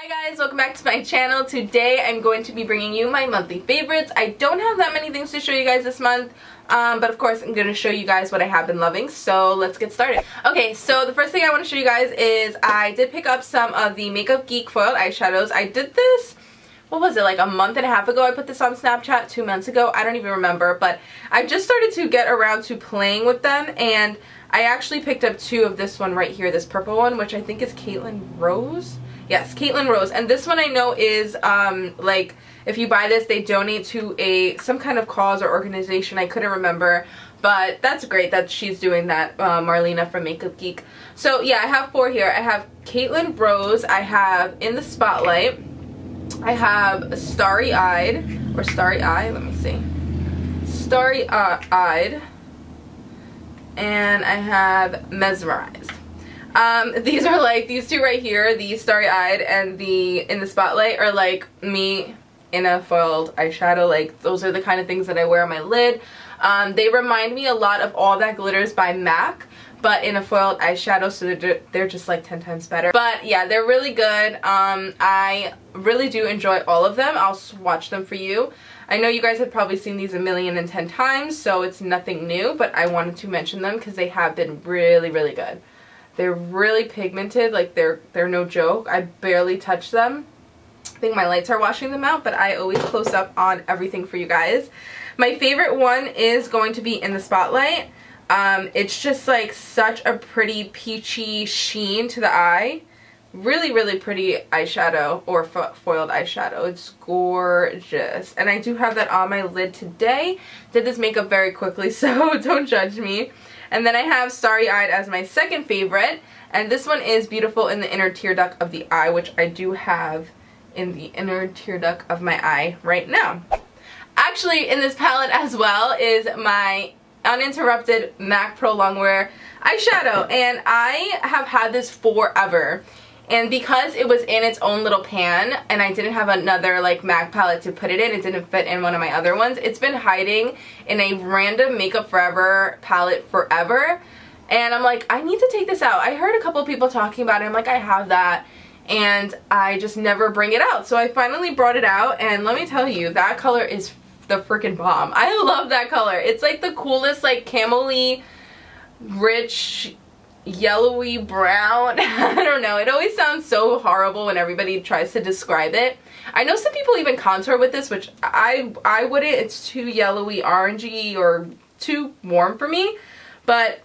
Hi guys, welcome back to my channel. Today I'm going to be bringing you my monthly favorites. I don't have that many things to show you guys this month, but of course I'm going to show you guys what I have been loving, so let's get started. Okay, so the first thing I want to show you guys is I did pick up some of the Makeup Geek Foiled Eyeshadows. I did this, what was it, like a month and a half ago? I put this on Snapchat 2 months ago. I don't even remember, but I just started to get around to playing with them, and I actually picked up two of this one right here, this purple one, which I think is Caitlin Rose. Yes, Caitlin Rose. And this one I know is, like, if you buy this, they donate to some kind of cause or organization. I couldn't remember. But that's great that she's doing that, Marlena from Makeup Geek. So, yeah, I have four here. I have Caitlin Rose. I have In the Spotlight. I have Starry Eyed. Or Starry Eye. Let me see. Starry Eyed. And I have Mesmerized. These are like, these two right here, the Starry Eyed and the In the Spotlight, are like me in a foiled eyeshadow. Like, those are the kind of things that I wear on my lid. They remind me a lot of All That Glitters by MAC, but in a foiled eyeshadow, so they're just like 10 times better. But yeah, they're really good. I really do enjoy all of them. I'll swatch them for you. I know you guys have probably seen these 1,010,000 times, so it's nothing new, but I wanted to mention them because they have been really, really good. They're really pigmented, like they're no joke. I barely touch them. I think my lights are washing them out, but I always close up on everything for you guys. My favorite one is going to be In the Spotlight. It's just like such a pretty peachy sheen to the eye. Really, really pretty eyeshadow, or foiled eyeshadow. It's gorgeous. And I do have that on my lid today. Did this makeup very quickly, so don't judge me. And then I have Starry Eyed as my second favorite. And this one is Beautiful in the Inner Tear Duct of the Eye, which I do have in the inner tear duct of my eye right now. Actually, in this palette as well is my Uninterrupted MAC Pro Longwear eyeshadow. And I have had this forever. And because it was in its own little pan and I didn't have another like MAC palette to put it in, it didn't fit in one of my other ones, it's been hiding in a random Makeup Forever palette forever. And I'm like, I need to take this out. I heard a couple people talking about it. I'm like, I have that. And I just never bring it out. So I finally brought it out, and let me tell you, that color is the freaking bomb. I love that color. It's like the coolest, like camel-y, rich, yellowy brown. I don't know, it always sounds so horrible when everybody tries to describe it. I know some people even contour with this, which I wouldn't. It's too yellowy, orangey, or too warm for me, but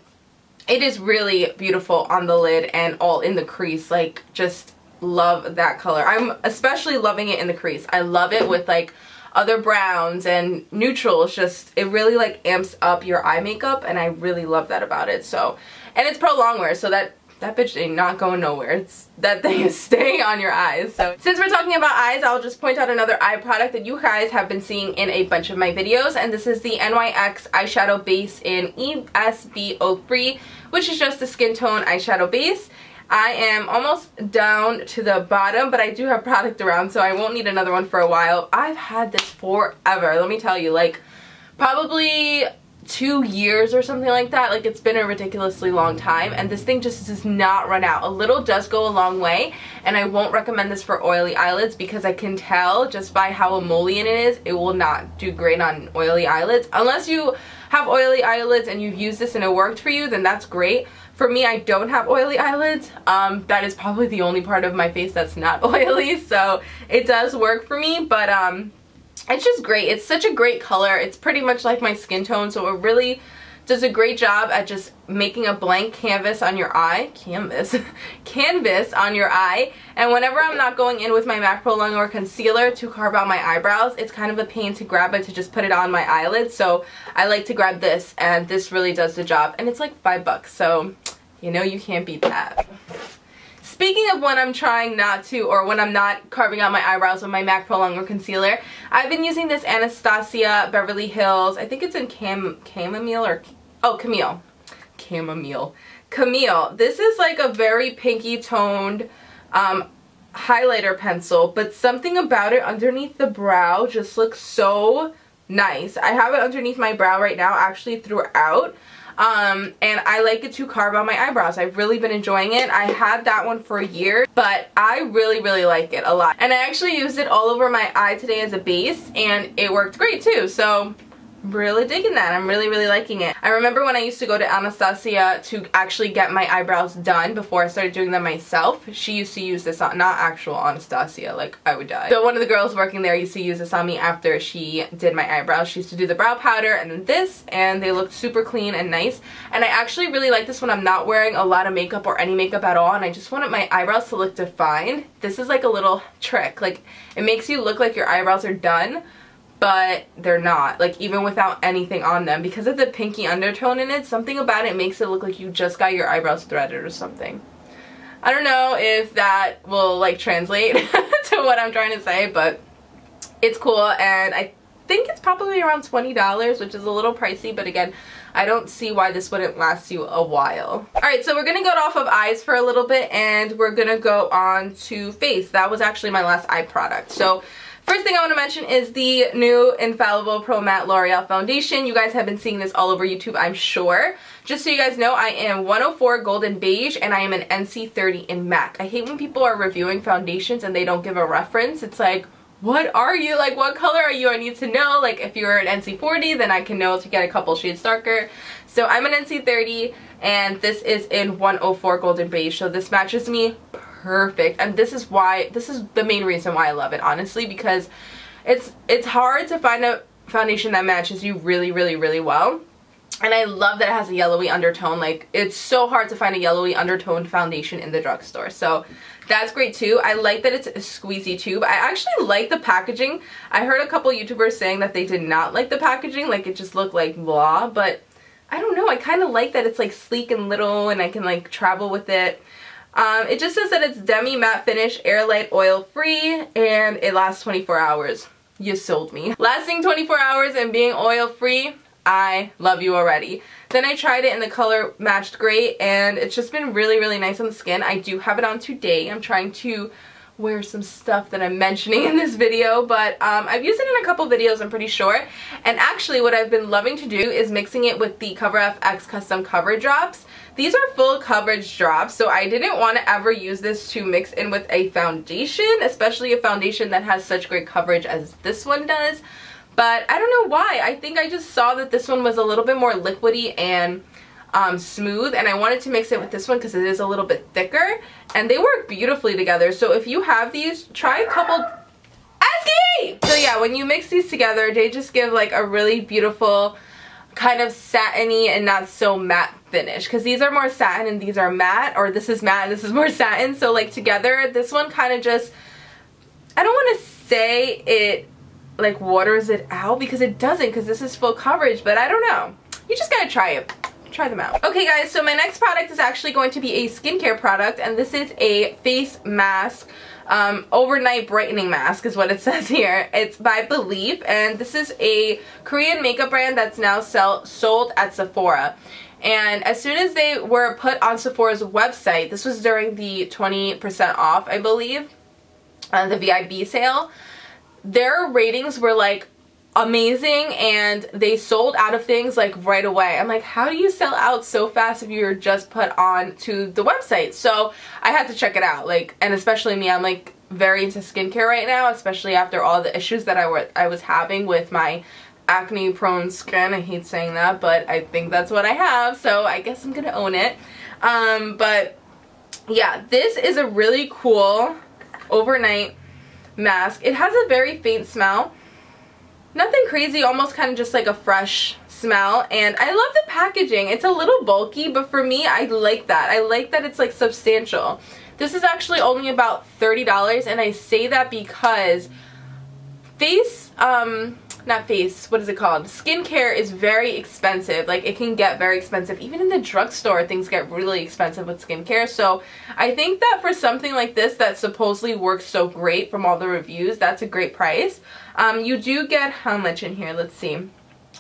it is really beautiful on the lid and all in the crease. Like, just love that color. I'm especially loving it in the crease. I love it with like other browns and neutrals. Just, it really like amps up your eye makeup, and I really love that about it. So, and it's Pro Longwear, so that bitch ain't not going nowhere. That thing is staying on your eyes. So since we're talking about eyes, I'll just point out another eye product that you guys have been seeing in a bunch of my videos, and this is the NYX eyeshadow base in ESB03, which is just a skin tone eyeshadow base. I am almost down to the bottom, but I do have product around, so I won't need another one for a while. I've had this forever, let me tell you, like probably 2 years or something like that. Like, it's been a ridiculously long time, and this thing just does not run out. A little does go a long way, and I won't recommend this for oily eyelids because I can tell just by how emollient it is, it will not do great on oily eyelids. Unless you have oily eyelids and you've used this and it worked for you, then that's great. For me, I don't have oily eyelids. That is probably the only part of my face that's not oily, so it does work for me, but it's just great. It's such a great color. It's pretty much like my skin tone, so it really does a great job at just making a blank canvas on your eye. Canvas on your eye. And whenever I'm not going in with my MAC Pro Longwear concealer to carve out my eyebrows, it's kind of a pain to grab it to just put it on my eyelids. So I like to grab this, and this really does the job. And it's like $5, so you know you can't beat that. Speaking of when I'm trying not to, or when I'm not carving out my eyebrows with my MAC Pro Longwear concealer, I've been using this Anastasia Beverly Hills, I think it's in Chamomile or, oh, Camille. Camille. This is like a very pinky toned highlighter pencil, but something about it underneath the brow just looks so nice. I have it underneath my brow right now, actually throughout. and I like it to carve out my eyebrows. I've really been enjoying it. I had that one for a year, but I really like it a lot. And I actually used it all over my eye today as a base, and it worked great too. So really digging that. I'm really liking it. I remember when I used to go to Anastasia to actually get my eyebrows done before I started doing them myself. She used to use this on, not actual Anastasia, like I would die. So one of the girls working there used to use this on me after she did my eyebrows. She used to do the brow powder and then this, and they looked super clean and nice. And I actually really like this when I'm not wearing a lot of makeup or any makeup at all, and I just wanted my eyebrows to look defined. This is like a little trick. Like, it makes you look like your eyebrows are done, but they're not, like, even without anything on them. Because of the pinky undertone in it, something about it makes it look like you just got your eyebrows threaded or something. I don't know if that will, like, translate to what I'm trying to say, but it's cool, and I think it's probably around $20, which is a little pricey, but again, I don't see why this wouldn't last you a while. Alright, so we're gonna go off of eyes for a little bit, and we're gonna go on to face. That was actually my last eye product. So first thing I want to mention is the new Infallible Pro Matte L'Oreal Foundation. You guys have been seeing this all over YouTube, I'm sure. Just so you guys know, I am 104 Golden Beige, and I am an NC30 in MAC. I hate when people are reviewing foundations and they don't give a reference. It's like, what are you? Like, what color are you? I need to know. Like, if you're an NC40, then I can know to get a couple shades darker. So I'm an NC30, and this is in 104 Golden Beige, so this matches me perfect. And this is the main reason why I love it, honestly, because it's hard to find a foundation that matches you really well. And I love that it has a yellowy undertone. Like, it's so hard to find a yellowy undertone foundation in the drugstore, so that's great too. I like that it's a squeezy tube. I actually like the packaging. I heard a couple YouTubers saying that they did not like the packaging, like it just looked like blah, but I don't know, I kind of like that it's like sleek and little and I can like travel with it. It just says that it's demi matte finish, air light, oil free, and it lasts 24 hours. You sold me. Lasting 24 hours and being oil free, I love you already. Then I tried it and the color matched great, and it's just been really nice on the skin. I do have it on today. I'm trying to wear some stuff that I'm mentioning in this video, but I've used it in a couple videos, I'm pretty sure. And actually what I've been loving to do is mixing it with the CoverFX Custom Cover Drops. These are full coverage drops, so I didn't want to ever use this to mix in with a foundation, especially a foundation that has such great coverage as this one does. But I don't know why. I think I just saw that this one was a little bit more liquidy and smooth, and I wanted to mix it with this one because it is a little bit thicker, and they work beautifully together. So if you have these, try a couple. Asky! So yeah, when you mix these together, they just give like a really beautiful kind of satiny and not so matte finish, because these are more satin and these are matte, or this is matte and this is more satin. So like together, this one kind of just, I don't want to say it like waters it out, because it doesn't, because this is full coverage, but I don't know. You just gotta try it. Try them out. Okay guys, so my next product is actually going to be a skincare product, and this is a face mask, overnight brightening mask is what it says here. It's by Believe, and this is a Korean makeup brand that's now sold at Sephora. And as soon as they were put on Sephora's website, this was during the 20% off, I believe, the VIB sale, their ratings were like amazing, and they sold out of things like right away. I'm like, how do you sell out so fast if you're just put on to the website? So I had to check it out, like, and especially me, I'm like very into skincare right now, especially after all the issues that I was having with my acne prone skin. I hate saying that, but I think that's what I have, so I guess I'm gonna own it. But yeah, this is a really cool overnight mask. It has a very faint smell, nothing crazy, almost kind of just like a fresh smell, and I love the packaging. It's a little bulky, but for me, I like that. I like that it's like substantial. This is actually only about $30, and I say that because what is it called? Skincare is very expensive. Like, it can get very expensive. Even in the drugstore, things get really expensive with skincare. So I think that for something like this that supposedly works so great from all the reviews, that's a great price. You do get how much in here? Let's see.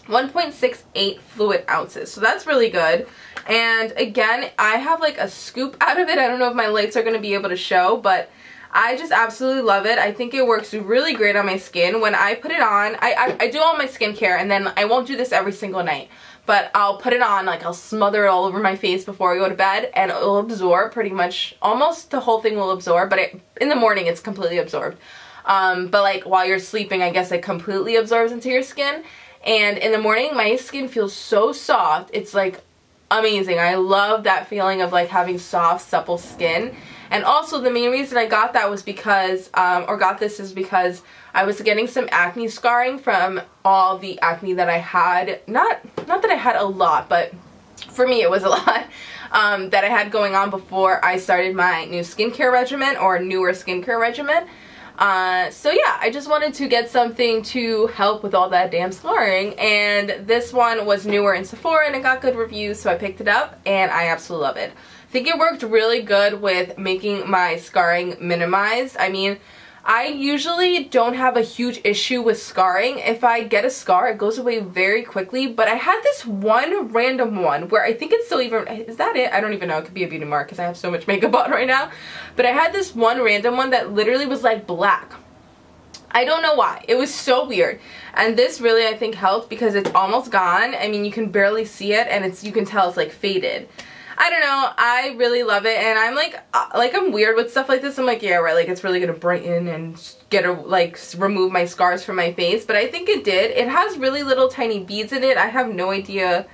1.68 fluid ounces. So that's really good. And again, I have like a scoop out of it. I don't know if my lights are going to be able to show, but I just absolutely love it. I think it works really great on my skin. When I put it on, I do all my skincare, and then I won't do this every single night. But I'll put it on, like I'll smother it all over my face before I go to bed, and it'll absorb pretty much, almost the whole thing will absorb, but in the morning it's completely absorbed. But like while you're sleeping, I guess it completely absorbs into your skin. And in the morning, my skin feels so soft. It's like amazing. I love that feeling of like having soft, supple skin. And also the main reason I got that was because, is because I was getting some acne scarring from all the acne that I had. Not that I had a lot, but for me it was a lot, that I had going on before I started my new skincare regimen, or newer skincare regimen. So yeah, I just wanted to get something to help with all that damn scarring, and this one was newer in Sephora and it got good reviews, so I picked it up and I absolutely love it. I think it worked really good with making my scarring minimized. I mean, I usually don't have a huge issue with scarring. If I get a scar, it goes away very quickly, but I had this one random one where I think it's still even, is that it? I don't even know. It could be a beauty mark because I have so much makeup on right now. But I had this one random one that literally was like black. I don't know why. It was so weird. And this really, I think, helped because it's almost gone. I mean, you can barely see it, and you can tell it's like faded. I don't know, I really love it, and I'm like I'm weird with stuff like this. I'm like, yeah, right, like it's really gonna brighten and remove my scars from my face, but I think it did. It has really little tiny beads in it. I have no idea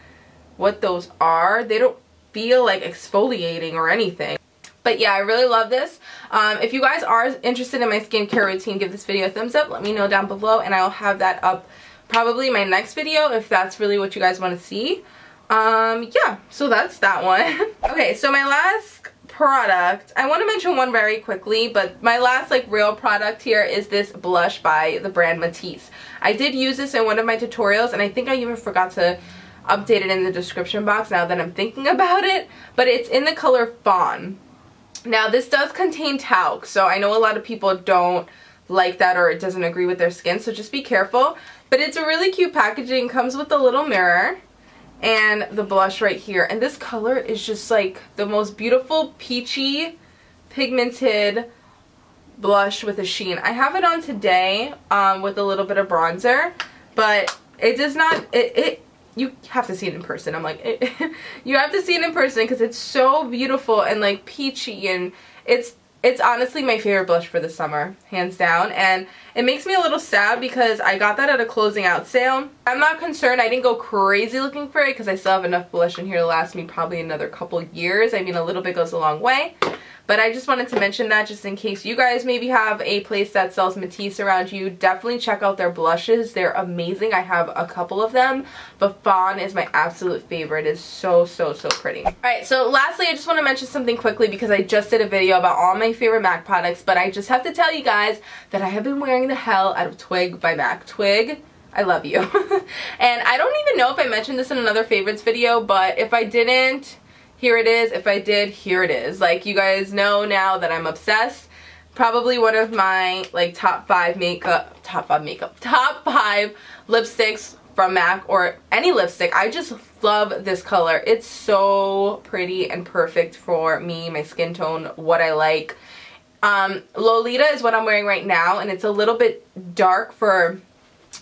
what those are. They don't feel like exfoliating or anything. But yeah, I really love this. If you guys are interested in my skincare routine, give this video a thumbs up. Let me know down below, and I'll have that up probably my next video if that's really what you guys want to see. Yeah, so that's that one. Okay, so my last product, I want to mention one very quickly, but my last like real product here is this blush by the brand Mattese. I did use this in one of my tutorials, and I think I even forgot to update it in the description box now that I'm thinking about it, but it's in the color Fawn. Now this does contain talc, so I know a lot of people don't like that, or it doesn't agree with their skin, so just be careful. But it's a really cute packaging. Comes with a little mirror and the blush right here, and this color is just like the most beautiful peachy pigmented blush with a sheen. I have it on today with a little bit of bronzer, but it does not, you have to see it in person. I'm like, you have to see it in person because it's so beautiful and like peachy, and it's honestly my favorite blush for the summer, hands down. And it makes me a little sad because I got that at a closing out sale. I'm not concerned. I didn't go crazy looking for it because I still have enough blush in here to last me probably another couple years. I mean, a little bit goes a long way. But I just wanted to mention that just in case you guys maybe have a place that sells Mattese around you. Definitely check out their blushes. They're amazing. I have a couple of them, but Fawn is my absolute favorite. It's so, so, so pretty. Alright, so lastly, I just want to mention something quickly because I just did a video about all my favorite MAC products, but I just have to tell you guys that I have been wearing the hell out of Twig by MAC. Twig, I love you. And I don't even know if I mentioned this in another favorites video, but if I didn't, here it is. If I did, here it is. Like, you guys know now that I'm obsessed. Probably one of my like top five lipsticks from MAC, or any lipstick. I just love this color. It's so pretty and perfect for me, my skin tone, what I like. Lolita is what I'm wearing right now, and it's a little bit dark for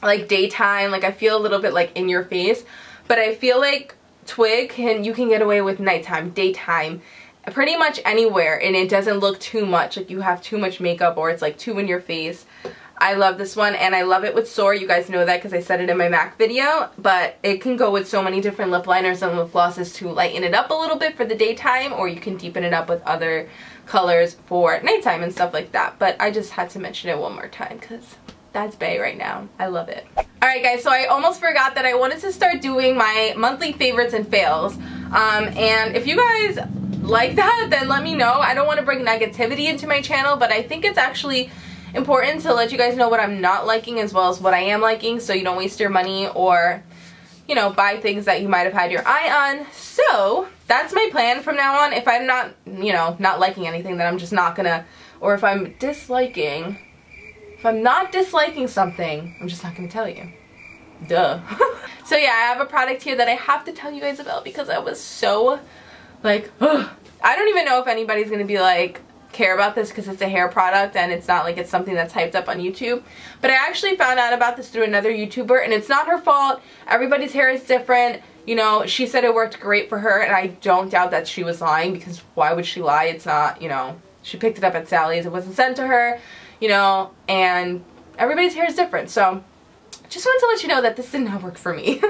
like daytime. Like, I feel a little bit like in your face, but I feel like Twig you can get away with nighttime, daytime, pretty much anywhere, and it doesn't look too much like you have too much makeup or it's like too in your face. I love this one, and I love it with Soar. You guys know that because I said it in my MAC video, but it can go with so many different lip liners and lip glosses to lighten it up a little bit for the daytime, or you can deepen it up with other colors for nighttime and stuff like that. But I just had to mention it one more time because that's bae right now. I love it. Alright guys, so I almost forgot that I wanted to start doing my monthly favorites and fails. And if you guys like that, then let me know. I don't want to bring negativity into my channel, but I think it's actually important to let you guys know what I'm not liking as well as what I am liking, so you don't waste your money or, you know, buy things that you might have had your eye on. So that's my plan from now on. If I'm not, you know, not liking anything, then I'm just not gonna, or if I'm not disliking something, I'm just not gonna tell you. Duh. So yeah, I have a product here that I have to tell you guys about because I was so like, ugh. I don't even know if anybody's gonna be like, care about this because it's a hair product and it's not like it's something that's hyped up on YouTube. But I actually found out about this through another YouTuber, and it's not her fault. Everybody's hair is different. You know, she said it worked great for her, and I don't doubt that she was lying, because why would she lie? It's not, you know, she picked it up at Sally's. It wasn't sent to her, you know, and everybody's hair is different. So just wanted to let you know that this did not work for me.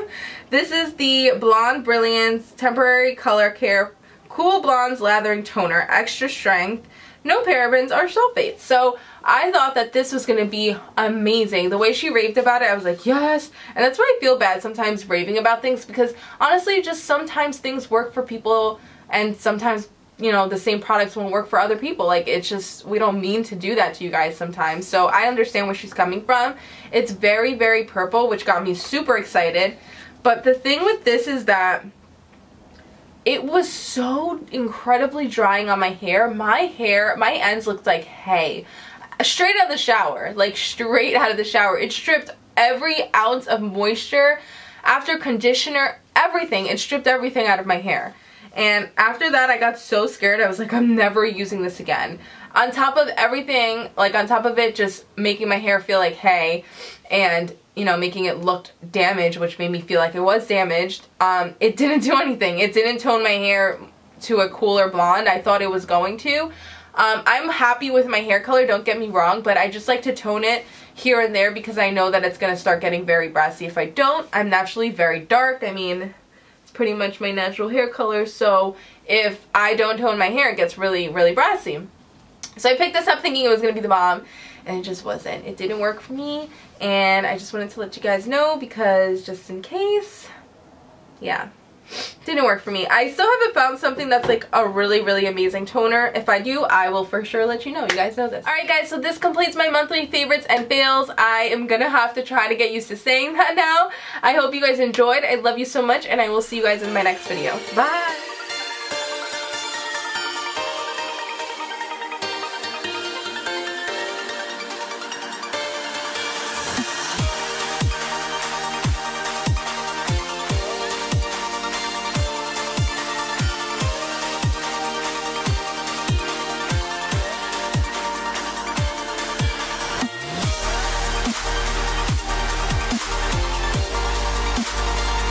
This is the Blonde Brilliance Temporary Color Care Cool Blondes Lathering Toner, extra strength, no parabens or sulfates. So I thought that this was going to be amazing. The way she raved about it, I was like, yes. And that's why I feel bad sometimes raving about things, because honestly, just sometimes things work for people and sometimes, you know, the same products won't work for other people. Like, it's just, we don't mean to do that to you guys sometimes. So I understand where she's coming from. It's very, very purple, which got me super excited. But the thing with this is that it was so incredibly drying on my hair. My ends looked like hay. Straight out of the shower. Like, straight out of the shower. It stripped every ounce of moisture. After conditioner, everything. It stripped everything out of my hair. And after that, I got so scared. I was like, I'm never using this again. On top of everything, like on top of it just making my hair feel like hay and, you know, making it look damaged, which made me feel like it was damaged, it didn't do anything. It didn't tone my hair to a cooler blonde. I thought it was going to. I'm happy with my hair color, don't get me wrong, but I just like to tone it here and there because I know that it's going to start getting very brassy if I don't. I'm naturally very dark. I mean, it's pretty much my natural hair color, so if I don't tone my hair, it gets really, really brassy. So I picked this up thinking it was going to be the bomb, and it just wasn't. It didn't work for me, and I just wanted to let you guys know because just in case, yeah. Didn't work for me. I still haven't found something that's like a really, really amazing toner. If I do, I will for sure let you know. You guys know this. Alright guys, so this completes my monthly favorites and fails. I am gonna have to try to get used to saying that now. I hope you guys enjoyed. I love you so much, and I will see you guys in my next video. Bye!